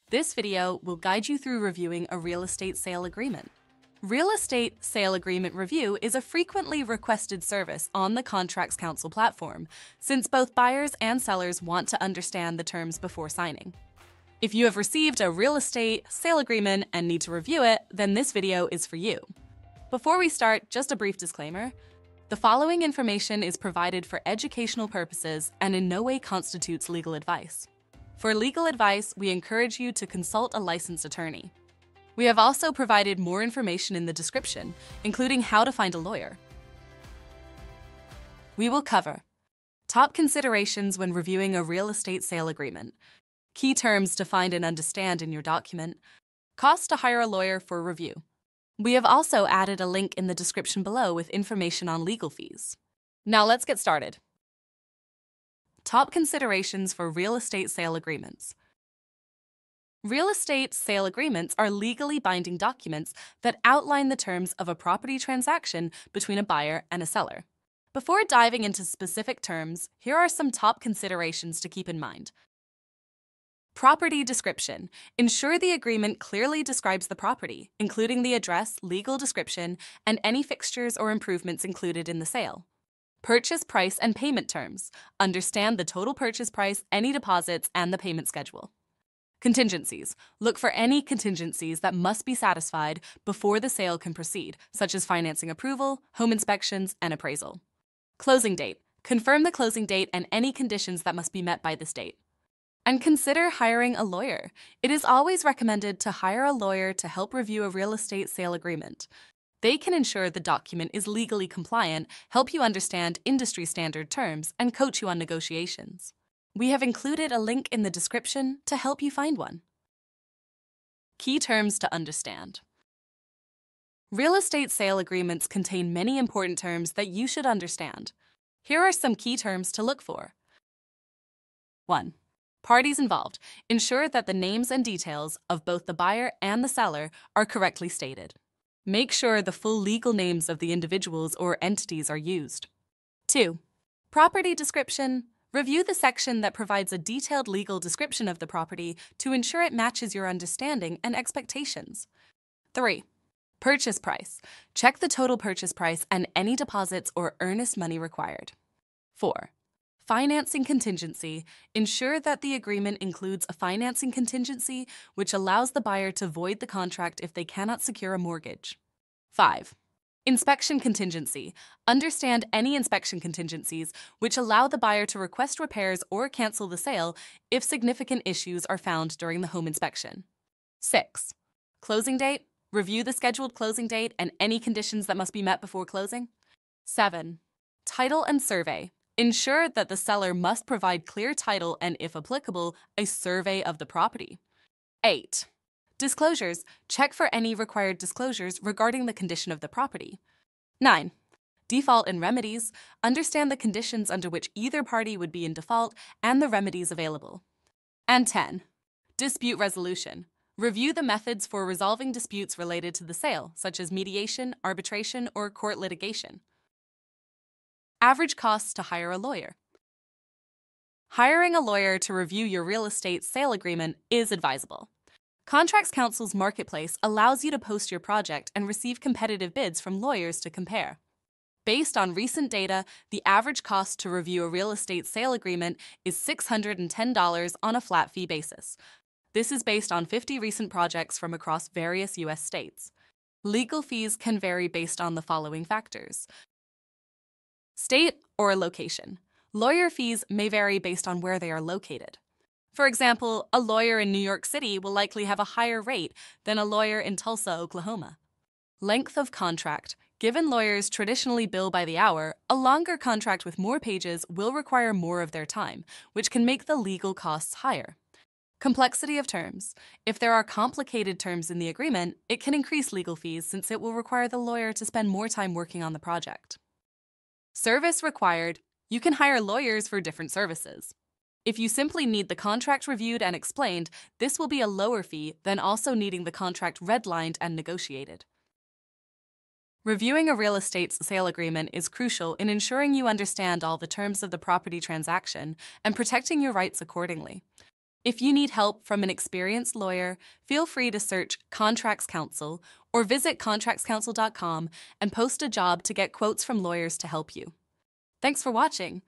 This video will guide you through reviewing a real estate sale agreement. Real Estate Sale Agreement Review is a frequently requested service on the Contracts Council platform, since both buyers and sellers want to understand the terms before signing. If you have received a real estate sale agreement and need to review it, then this video is for you. Before we start, just a brief disclaimer. The following information is provided for educational purposes and in no way constitutes legal advice. For legal advice, we encourage you to consult a licensed attorney. We have also provided more information in the description, including how to find a lawyer. We will cover top considerations when reviewing a real estate sale agreement, key terms to find and understand in your document, costs to hire a lawyer for review. We have also added a link in the description below with information on legal fees. Now let's get started. Top considerations for real estate sale agreements. Real estate sale agreements are legally binding documents that outline the terms of a property transaction between a buyer and a seller. Before diving into specific terms, here are some top considerations to keep in mind. Property description. Ensure the agreement clearly describes the property, including the address, legal description, and any fixtures or improvements included in the sale. Purchase price and payment terms. Understand the total purchase price, any deposits, and the payment schedule. Contingencies. Look for any contingencies that must be satisfied before the sale can proceed, such as financing approval, home inspections, and appraisal. Closing date. Confirm the closing date and any conditions that must be met by this date. And consider hiring a lawyer. It is always recommended to hire a lawyer to help review a real estate sale agreement. They can ensure the document is legally compliant, help you understand industry standard terms, and coach you on negotiations. We have included a link in the description to help you find one. Key terms to understand. Real estate sale agreements contain many important terms that you should understand. Here are some key terms to look for. 1. Parties involved. Ensure that the names and details of both the buyer and the seller are correctly stated. Make sure the full legal names of the individuals or entities are used. 2. Property description. Review the section that provides a detailed legal description of the property to ensure it matches your understanding and expectations. 3. Purchase price. Check the total purchase price and any deposits or earnest money required. 4. Financing contingency. Ensure that the agreement includes a financing contingency which allows the buyer to void the contract if they cannot secure a mortgage. 5. Inspection contingency. Understand any inspection contingencies which allow the buyer to request repairs or cancel the sale if significant issues are found during the home inspection. 6. Closing date. Review the scheduled closing date and any conditions that must be met before closing. 7. Title and survey. Ensure that the seller must provide clear title and, if applicable, a survey of the property. 8. Disclosures. Check for any required disclosures regarding the condition of the property. 9. Default and remedies. Understand the conditions under which either party would be in default and the remedies available. And 10. Dispute resolution. Review the methods for resolving disputes related to the sale, such as mediation, arbitration, or court litigation. Average costs to hire a lawyer. Hiring a lawyer to review your real estate sale agreement is advisable. Contracts Council's marketplace allows you to post your project and receive competitive bids from lawyers to compare. Based on recent data, the average cost to review a real estate sale agreement is $610 on a flat fee basis. This is based on 50 recent projects from across various U.S. states. Legal fees can vary based on the following factors. State or location. Lawyer fees may vary based on where they are located. For example, a lawyer in New York City will likely have a higher rate than a lawyer in Tulsa, Oklahoma. Length of contract. Given lawyers traditionally bill by the hour, a longer contract with more pages will require more of their time, which can make the legal costs higher. Complexity of terms. If there are complicated terms in the agreement, it can increase legal fees since it will require the lawyer to spend more time working on the project. Service required. You can hire lawyers for different services. If you simply need the contract reviewed and explained, this will be a lower fee than also needing the contract redlined and negotiated. Reviewing a real estate sale agreement is crucial in ensuring you understand all the terms of the property transaction and protecting your rights accordingly. If you need help from an experienced lawyer, feel free to search Contracts Counsel or visit contractscounsel.com and post a job to get quotes from lawyers to help you. Thanks for watching.